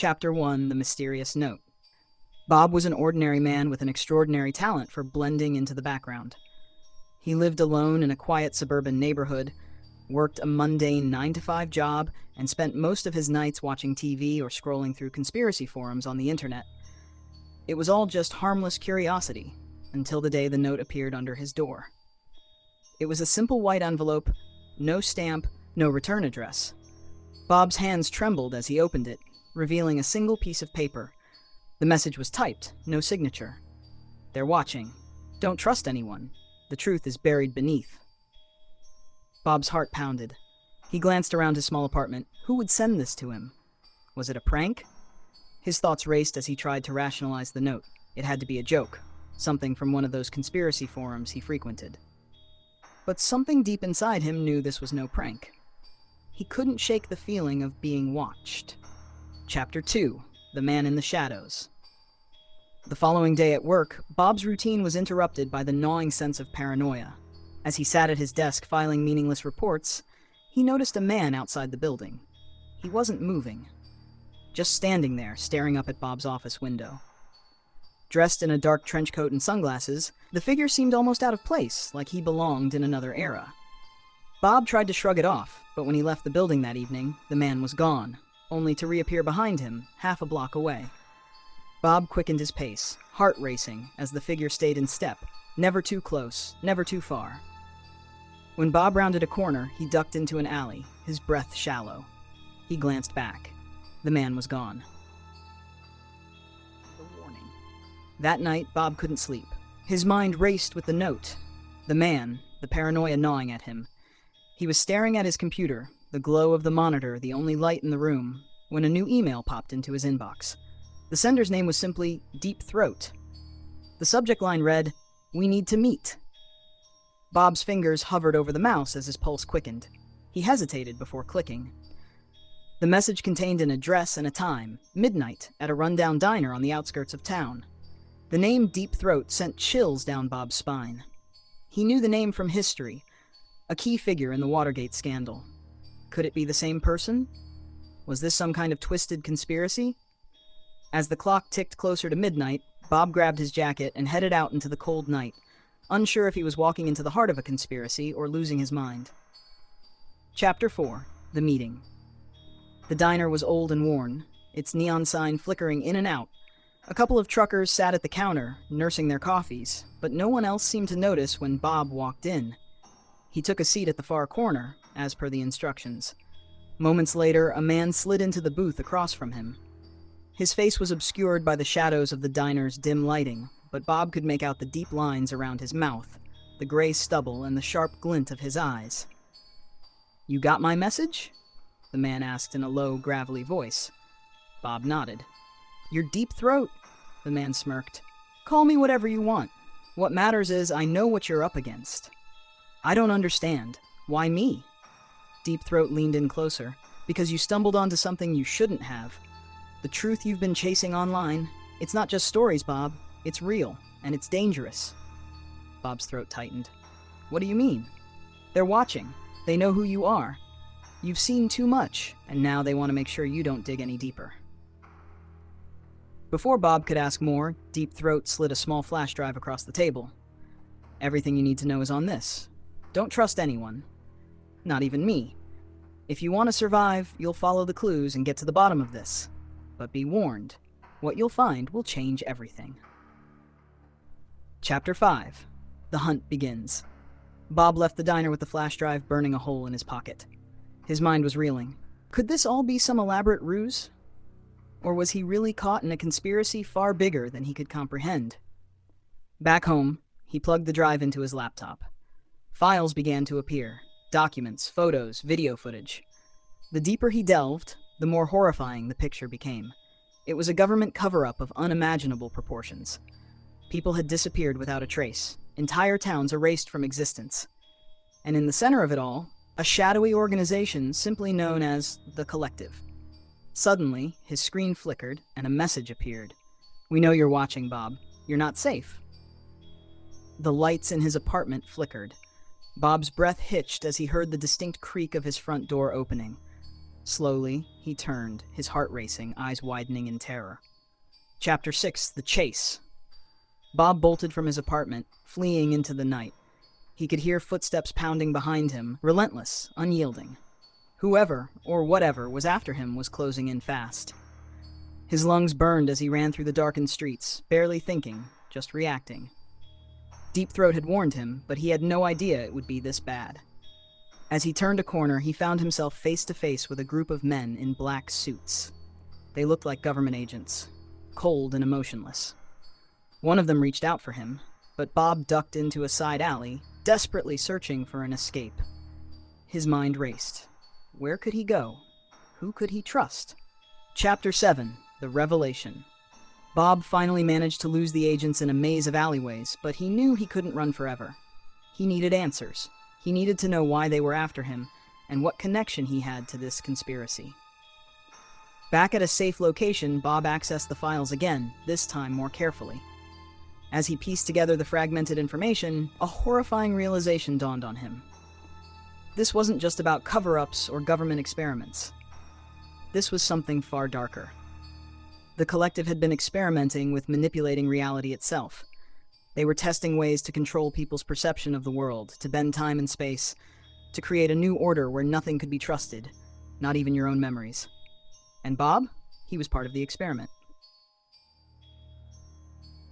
Chapter 1: The Mysterious Note. Bob was an ordinary man with an extraordinary talent for blending into the background. He lived alone in a quiet suburban neighborhood, worked a mundane 9-to-5 job, and spent most of his nights watching TV or scrolling through conspiracy forums on the internet. It was all just harmless curiosity, until the day the note appeared under his door. It was a simple white envelope, no stamp, no return address. Bob's hands trembled as he opened it, revealing a single piece of paper. The message was typed, no signature. "They're watching. Don't trust anyone. The truth is buried beneath." Bob's heart pounded. He glanced around his small apartment. Who would send this to him? Was it a prank? His thoughts raced as he tried to rationalize the note. It had to be a joke, something from one of those conspiracy forums he frequented. But something deep inside him knew this was no prank. He couldn't shake the feeling of being watched. Chapter 2: The Man in the Shadows. The following day at work, Bob's routine was interrupted by the gnawing sense of paranoia. As he sat at his desk filing meaningless reports, he noticed a man outside the building. He wasn't moving, just standing there, staring up at Bob's office window. Dressed in a dark trench coat and sunglasses, the figure seemed almost out of place, like he belonged in another era. Bob tried to shrug it off, but when he left the building that evening, the man was gone, only to reappear behind him, half a block away. Bob quickened his pace, heart racing, as the figure stayed in step, never too close, never too far. When Bob rounded a corner, he ducked into an alley, his breath shallow. He glanced back. The man was gone. The warning. That night, Bob couldn't sleep. His mind raced with the note. The man, the paranoia gnawing at him. He was staring at his computer, the glow of the monitor the only light in the room, when a new email popped into his inbox. The sender's name was simply Deep Throat. The subject line read, "We need to meet." Bob's fingers hovered over the mouse as his pulse quickened. He hesitated before clicking. The message contained an address and a time, midnight, at a rundown diner on the outskirts of town. The name Deep Throat sent chills down Bob's spine. He knew the name from history, a key figure in the Watergate scandal. Could it be the same person? Was this some kind of twisted conspiracy? As the clock ticked closer to midnight, Bob grabbed his jacket and headed out into the cold night, unsure if he was walking into the heart of a conspiracy or losing his mind. Chapter 4: The Meeting. The diner was old and worn, its neon sign flickering in and out. A couple of truckers sat at the counter, nursing their coffees, but no one else seemed to notice when Bob walked in. He took a seat at the far corner, as per the instructions. Moments later, a man slid into the booth across from him. His face was obscured by the shadows of the diner's dim lighting, but Bob could make out the deep lines around his mouth, the gray stubble, and the sharp glint of his eyes. "You got my message?" the man asked in a low, gravelly voice. Bob nodded. "You're Deep Throat," the man smirked. "Call me whatever you want. What matters is I know what you're up against." "I don't understand. Why me?" Deep Throat leaned in closer. "Because you stumbled onto something you shouldn't have. The truth you've been chasing online. It's not just stories, Bob. It's real, and it's dangerous." Bob's throat tightened. "What do you mean?" "They're watching. They know who you are. You've seen too much, and now they want to make sure you don't dig any deeper." Before Bob could ask more, Deep Throat slid a small flash drive across the table. "Everything you need to know is on this. Don't trust anyone. Not even me. If you want to survive, you'll follow the clues and get to the bottom of this. But be warned, what you'll find will change everything." Chapter 5: The Hunt Begins. Bob left the diner with the flash drive burning a hole in his pocket. His mind was reeling. Could this all be some elaborate ruse? Or was he really caught in a conspiracy far bigger than he could comprehend? Back home, he plugged the drive into his laptop. Files began to appear. Documents, photos, video footage. The deeper he delved, the more horrifying the picture became. It was a government cover-up of unimaginable proportions. People had disappeared without a trace, entire towns erased from existence. And in the center of it all, a shadowy organization simply known as the Collective. Suddenly, his screen flickered and a message appeared. "We know you're watching, Bob. You're not safe." The lights in his apartment flickered. Bob's breath hitched as he heard the distinct creak of his front door opening. Slowly, he turned, his heart racing, eyes widening in terror. Chapter 6: The Chase. Bob bolted from his apartment, fleeing into the night. He could hear footsteps pounding behind him, relentless, unyielding. Whoever, or whatever, was after him was closing in fast. His lungs burned as he ran through the darkened streets, barely thinking, just reacting. Deep Throat had warned him, but he had no idea it would be this bad. As he turned a corner, he found himself face to face with a group of men in black suits. They looked like government agents, cold and emotionless. One of them reached out for him, but Bob ducked into a side alley, desperately searching for an escape. His mind raced. Where could he go? Who could he trust? Chapter 7: The Revelation. Bob finally managed to lose the agents in a maze of alleyways, but he knew he couldn't run forever. He needed answers. He needed to know why they were after him, and what connection he had to this conspiracy. Back at a safe location, Bob accessed the files again, this time more carefully. As he pieced together the fragmented information, a horrifying realization dawned on him. This wasn't just about cover-ups or government experiments. This was something far darker. The collective had been experimenting with manipulating reality itself. They were testing ways to control people's perception of the world, to bend time and space, to create a new order where nothing could be trusted, not even your own memories. And Bob? He was part of the experiment.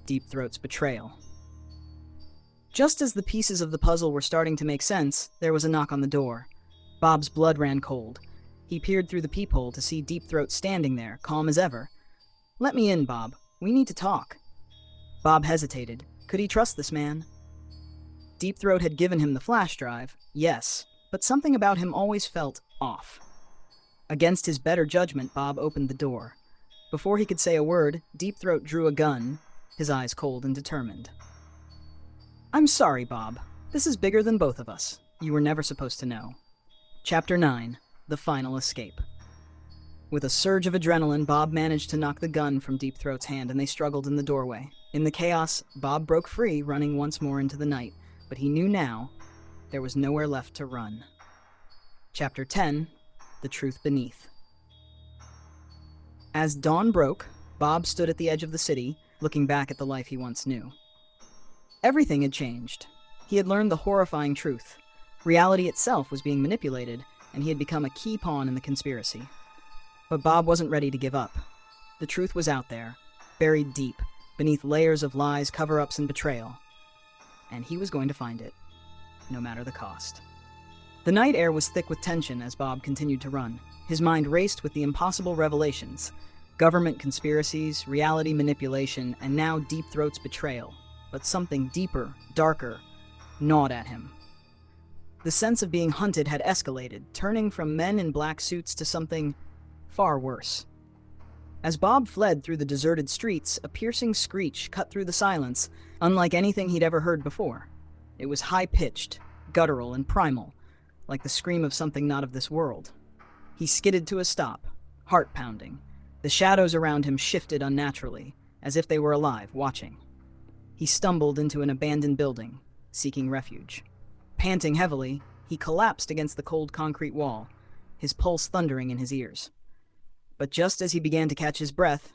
Deep Throat's betrayal. Just as the pieces of the puzzle were starting to make sense, there was a knock on the door. Bob's blood ran cold. He peered through the peephole to see Deep Throat standing there, calm as ever. "Let me in, Bob. We need to talk." Bob hesitated. Could he trust this man? Deep Throat had given him the flash drive, yes, but something about him always felt off. Against his better judgment, Bob opened the door. Before he could say a word, Deep Throat drew a gun, his eyes cold and determined. "I'm sorry, Bob. This is bigger than both of us. You were never supposed to know." Chapter 9: The Final Escape. With a surge of adrenaline, Bob managed to knock the gun from Deep Throat's hand, and they struggled in the doorway. In the chaos, Bob broke free, running once more into the night, but he knew now there was nowhere left to run. Chapter 10: The Truth Beneath. As dawn broke, Bob stood at the edge of the city, looking back at the life he once knew. Everything had changed. He had learned the horrifying truth. Reality itself was being manipulated, and he had become a key pawn in the conspiracy. But Bob wasn't ready to give up. The truth was out there, buried deep, beneath layers of lies, cover-ups, and betrayal. And he was going to find it, no matter the cost. The night air was thick with tension as Bob continued to run. His mind raced with the impossible revelations: government conspiracies, reality manipulation, and now Deep Throat's betrayal. But something deeper, darker, gnawed at him. The sense of being hunted had escalated, turning from men in black suits to something far worse. As Bob fled through the deserted streets, a piercing screech cut through the silence, unlike anything he'd ever heard before. It was high-pitched, guttural, and primal, like the scream of something not of this world. He skidded to a stop, heart pounding. The shadows around him shifted unnaturally, as if they were alive, watching. He stumbled into an abandoned building, seeking refuge. Panting heavily, he collapsed against the cold concrete wall, his pulse thundering in his ears. But just as he began to catch his breath,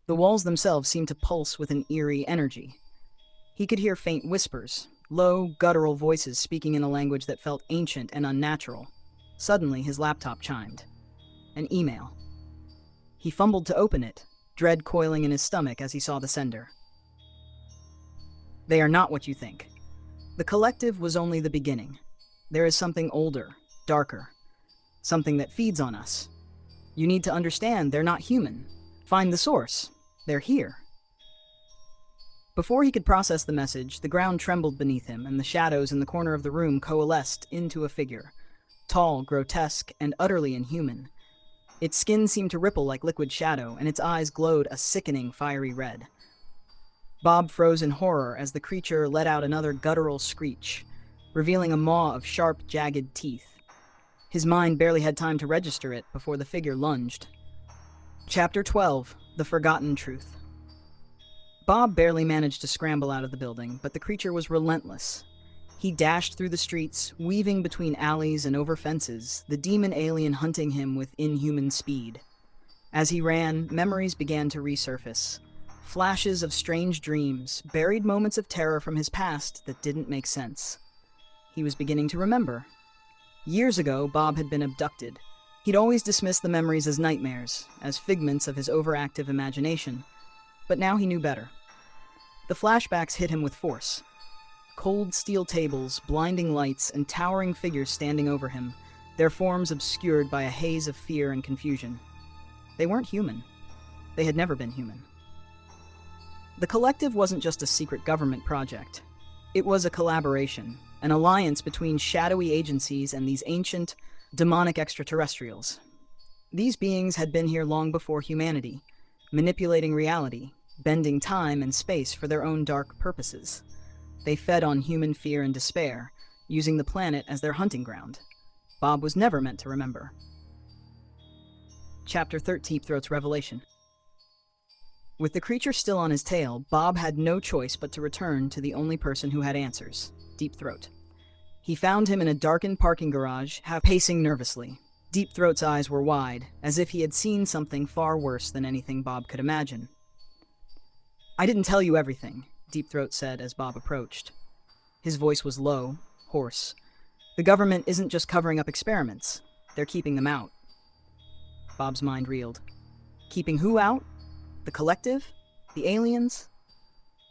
the walls themselves seemed to pulse with an eerie energy. He could hear faint whispers, low, guttural voices speaking in a language that felt ancient and unnatural. Suddenly, his laptop chimed. An email. He fumbled to open it, dread coiling in his stomach as he saw the sender. "They are not what you think. The collective was only the beginning. There is something older, darker, something that feeds on us. You need to understand they're not human. Find the source. They're here." Before he could process the message, the ground trembled beneath him, and the shadows in the corner of the room coalesced into a figure, tall, grotesque, and utterly inhuman. Its skin seemed to ripple like liquid shadow, and its eyes glowed a sickening, fiery red. Bob froze in horror as the creature let out another guttural screech, revealing a maw of sharp, jagged teeth. His mind barely had time to register it before the figure lunged. Chapter 12: The Forgotten Truth. Bob barely managed to scramble out of the building, but the creature was relentless. He dashed through the streets, weaving between alleys and over fences, the demon alien hunting him with inhuman speed. As he ran, memories began to resurface. Flashes of strange dreams, buried moments of terror from his past that didn't make sense. He was beginning to remember. Years ago, Bob had been abducted. He'd always dismissed the memories as nightmares, as figments of his overactive imagination. But now he knew better. The flashbacks hit him with force. Cold steel tables, blinding lights, and towering figures standing over him, their forms obscured by a haze of fear and confusion. They weren't human. They had never been human. The collective wasn't just a secret government project. It was a collaboration, an alliance between shadowy agencies and these ancient, demonic extraterrestrials. These beings had been here long before humanity, manipulating reality, bending time and space for their own dark purposes. They fed on human fear and despair, using the planet as their hunting ground. Bob was never meant to remember. Chapter 13: Deep Throat's Revelation. With the creature still on his tail, Bob had no choice but to return to the only person who had answers, Deep Throat. He found him in a darkened parking garage, pacing nervously. Deep Throat's eyes were wide, as if he had seen something far worse than anything Bob could imagine. "I didn't tell you everything," Deep Throat said as Bob approached. His voice was low, hoarse. "The government isn't just covering up experiments. They're keeping them out." Bob's mind reeled. Keeping who out? The collective? The aliens?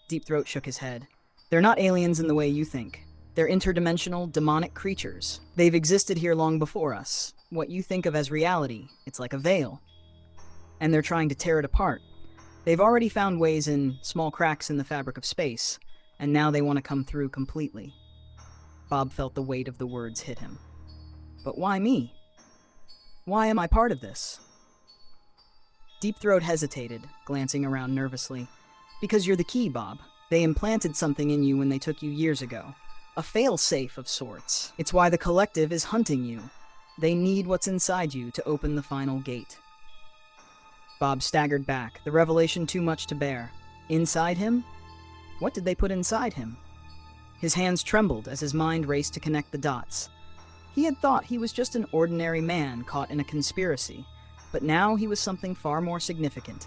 Deep Throat shook his head. "They're not aliens in the way you think. They're interdimensional, demonic creatures. They've existed here long before us. What you think of as reality, it's like a veil. And they're trying to tear it apart. They've already found ways in, small cracks in the fabric of space, and now they want to come through completely." Bob felt the weight of the words hit him. "But why me? Why am I part of this?" Deep Throat hesitated, glancing around nervously. "Because you're the key, Bob. They implanted something in you when they took you years ago. A fail-safe of sorts. It's why the collective is hunting you. They need what's inside you to open the final gate." Bob staggered back, the revelation too much to bear. Inside him? What did they put inside him? His hands trembled as his mind raced to connect the dots. He had thought he was just an ordinary man caught in a conspiracy, but now he was something far more significant.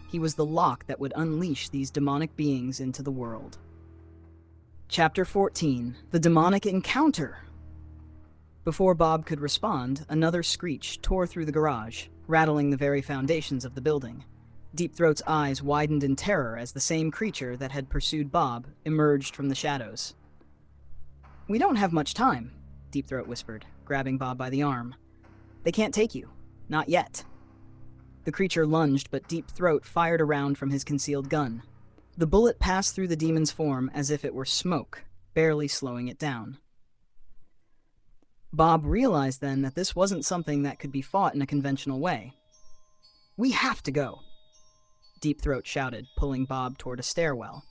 He was the lock that would unleash these demonic beings into the world. Chapter 14: The Demonic Encounter. Before Bob could respond, another screech tore through the garage, rattling the very foundations of the building. Deep Throat's eyes widened in terror as the same creature that had pursued Bob emerged from the shadows. "We don't have much time," Deep Throat whispered, grabbing Bob by the arm. "They can't take you. Not yet." The creature lunged, but Deep Throat fired a round from his concealed gun. The bullet passed through the demon's form as if it were smoke, barely slowing it down. Bob realized then that this wasn't something that could be fought in a conventional way. "We have to go," Deep Throat shouted, pulling Bob toward a stairwell.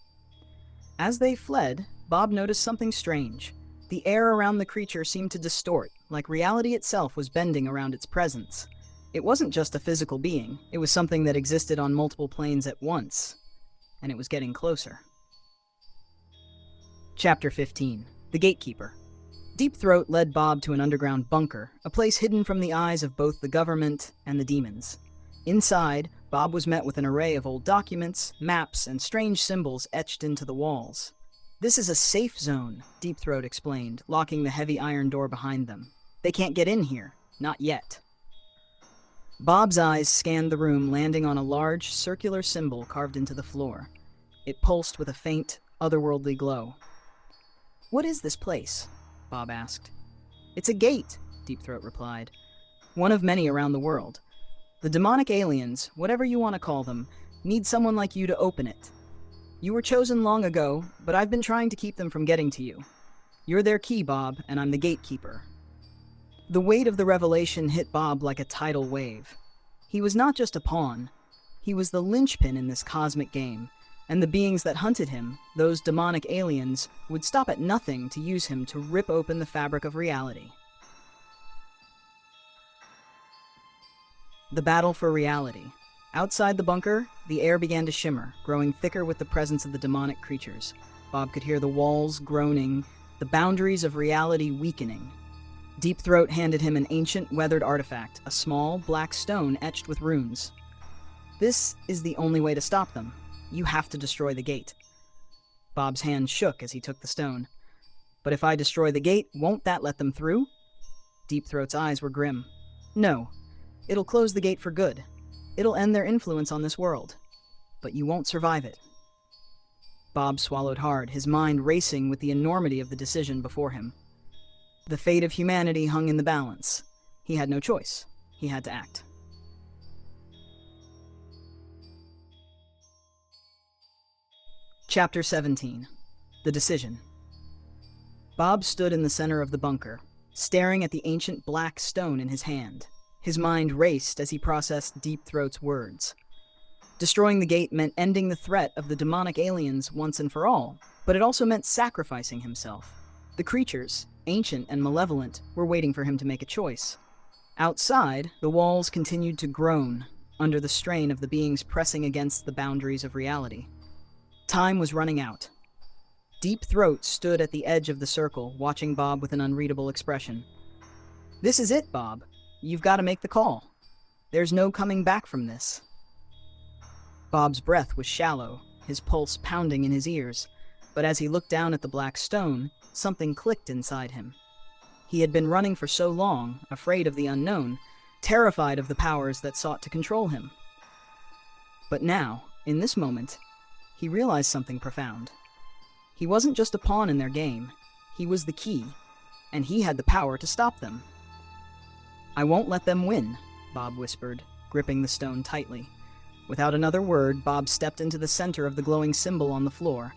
As they fled, Bob noticed something strange. The air around the creature seemed to distort, like reality itself was bending around its presence. It wasn't just a physical being, it was something that existed on multiple planes at once, and it was getting closer. Chapter 15: The Gatekeeper. Deep Throat led Bob to an underground bunker, a place hidden from the eyes of both the government and the demons. Inside, Bob was met with an array of old documents, maps, and strange symbols etched into the walls. "This is a safe zone," Deep Throat explained, locking the heavy iron door behind them. "They can't get in here. Not yet." Bob's eyes scanned the room, landing on a large, circular symbol carved into the floor. It pulsed with a faint, otherworldly glow. "What is this place?" Bob asked. "It's a gate," Deep Throat replied. "One of many around the world. The demonic aliens, whatever you want to call them, need someone like you to open it. You were chosen long ago, but I've been trying to keep them from getting to you. You're their key, Bob, and I'm the gatekeeper." The weight of the revelation hit Bob like a tidal wave. He was not just a pawn. He was the linchpin in this cosmic game, and the beings that hunted him, those demonic aliens, would stop at nothing to use him to rip open the fabric of reality. The battle for reality. Outside the bunker, the air began to shimmer, growing thicker with the presence of the demonic creatures. Bob could hear the walls groaning, the boundaries of reality weakening. Deep Throat handed him an ancient, weathered artifact, a small, black stone etched with runes. This is the only way to stop them. You have to destroy the gate. Bob's hand shook as he took the stone. But if I destroy the gate, won't that let them through? Deep Throat's eyes were grim. No, it'll close the gate for good. It'll end their influence on this world. But you won't survive it. Bob swallowed hard, his mind racing with the enormity of the decision before him. The fate of humanity hung in the balance. He had no choice. He had to act. Chapter 17. The Decision. Bob stood in the center of the bunker, staring at the ancient black stone in his hand. His mind raced as he processed Deep Throat's words. Destroying the gate meant ending the threat of the demonic aliens once and for all, but it also meant sacrificing himself. The creatures, ancient and malevolent, were waiting for him to make a choice. Outside, the walls continued to groan under the strain of the beings pressing against the boundaries of reality. Time was running out. Deep Throat stood at the edge of the circle, watching Bob with an unreadable expression. "This is it, Bob. You've got to make the call. There's no coming back from this." Bob's breath was shallow, his pulse pounding in his ears, but as he looked down at the black stone, something clicked inside him. He had been running for so long, afraid of the unknown, terrified of the powers that sought to control him. But now, in this moment, he realized something profound. He wasn't just a pawn in their game. He was the key, and he had the power to stop them. "I won't let them win," Bob whispered, gripping the stone tightly. Without another word, Bob stepped into the center of the glowing symbol on the floor.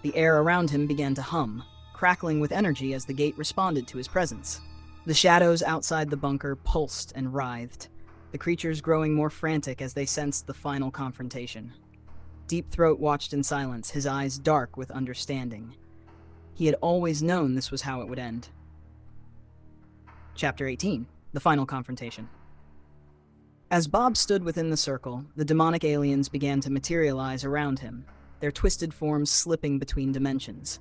The air around him began to hum, crackling with energy as the gate responded to his presence. The shadows outside the bunker pulsed and writhed, the creatures growing more frantic as they sensed the final confrontation. Deep Throat watched in silence, his eyes dark with understanding. He had always known this was how it would end. Chapter 18. The Final Confrontation. As Bob stood within the circle, the demonic aliens began to materialize around him, their twisted forms slipping between dimensions.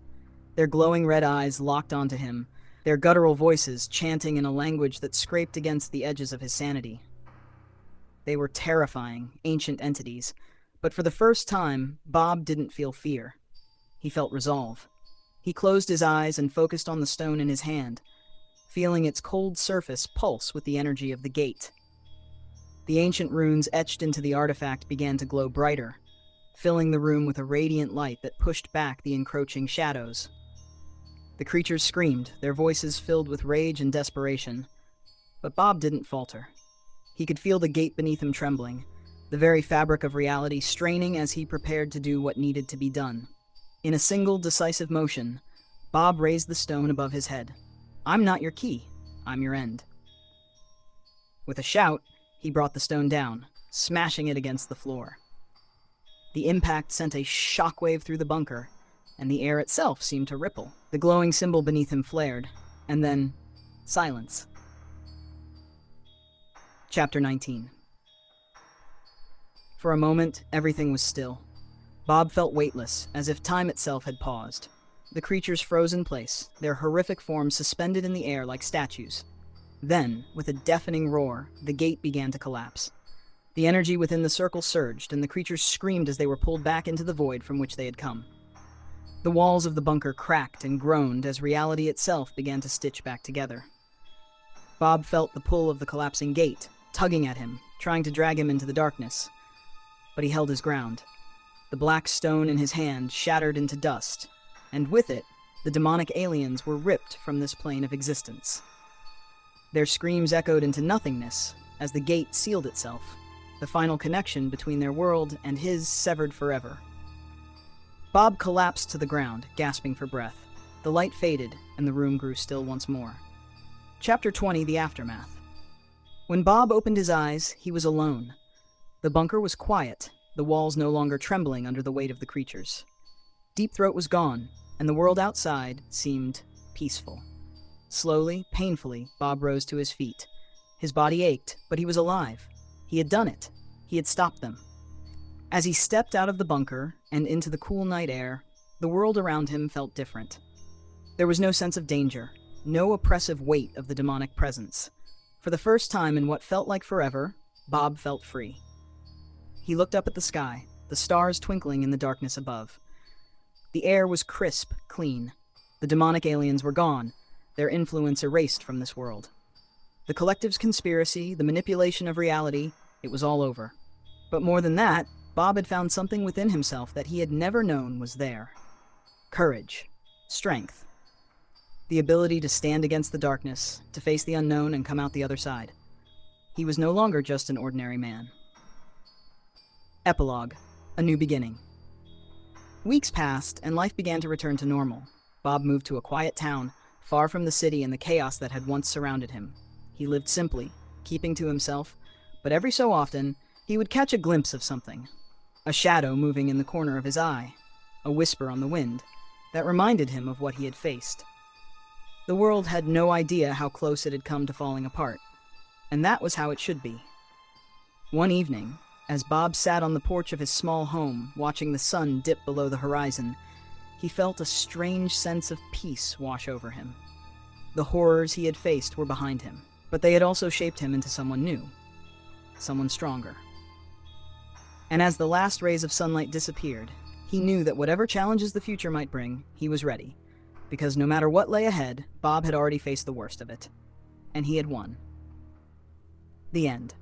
Their glowing red eyes locked onto him, their guttural voices chanting in a language that scraped against the edges of his sanity. They were terrifying, ancient entities, but for the first time, Bob didn't feel fear. He felt resolve. He closed his eyes and focused on the stone in his hand, feeling its cold surface pulse with the energy of the gate. The ancient runes etched into the artifact began to glow brighter, filling the room with a radiant light that pushed back the encroaching shadows. The creatures screamed, their voices filled with rage and desperation. But Bob didn't falter. He could feel the gate beneath him trembling, the very fabric of reality straining as he prepared to do what needed to be done. In a single decisive motion, Bob raised the stone above his head. "I'm not your key, I'm your end." With a shout, he brought the stone down, smashing it against the floor. The impact sent a shockwave through the bunker, and the air itself seemed to ripple. The glowing symbol beneath him flared, and then silence. Chapter 19. For a moment, everything was still. Bob felt weightless, as if time itself had paused. The creatures froze in place, their horrific forms suspended in the air like statues. Then, with a deafening roar, the gate began to collapse. The energy within the circle surged, and the creatures screamed as they were pulled back into the void from which they had come. The walls of the bunker cracked and groaned as reality itself began to stitch back together. Bob felt the pull of the collapsing gate, tugging at him, trying to drag him into the darkness. But he held his ground. The black stone in his hand shattered into dust, and with it, the demonic aliens were ripped from this plane of existence. Their screams echoed into nothingness as the gate sealed itself, the final connection between their world and his severed forever. Bob collapsed to the ground, gasping for breath. The light faded, and the room grew still once more. Chapter 20. The Aftermath. When Bob opened his eyes, he was alone. The bunker was quiet, the walls no longer trembling under the weight of the creatures. Deep Throat was gone, and the world outside seemed peaceful. Slowly, painfully, Bob rose to his feet. His body ached, but he was alive. He had done it. He had stopped them. As he stepped out of the bunker and into the cool night air, the world around him felt different. There was no sense of danger, no oppressive weight of the demonic presence. For the first time in what felt like forever, Bob felt free. He looked up at the sky, the stars twinkling in the darkness above. The air was crisp, clean. The demonic aliens were gone, their influence erased from this world. The collective's conspiracy, the manipulation of reality, it was all over. But more than that, Bob had found something within himself that he had never known was there. Courage. Strength. The ability to stand against the darkness, to face the unknown and come out the other side. He was no longer just an ordinary man. Epilogue. A new beginning. Weeks passed, and life began to return to normal. Bob moved to a quiet town, far from the city and the chaos that had once surrounded him. He lived simply, keeping to himself, but every so often, he would catch a glimpse of something. A shadow moving in the corner of his eye, a whisper on the wind, that reminded him of what he had faced. The world had no idea how close it had come to falling apart, and that was how it should be. One evening, as Bob sat on the porch of his small home, watching the sun dip below the horizon, he felt a strange sense of peace wash over him. The horrors he had faced were behind him, but they had also shaped him into someone new, someone stronger. And as the last rays of sunlight disappeared, he knew that whatever challenges the future might bring, he was ready. Because no matter what lay ahead, Bob had already faced the worst of it. And he had won. The end.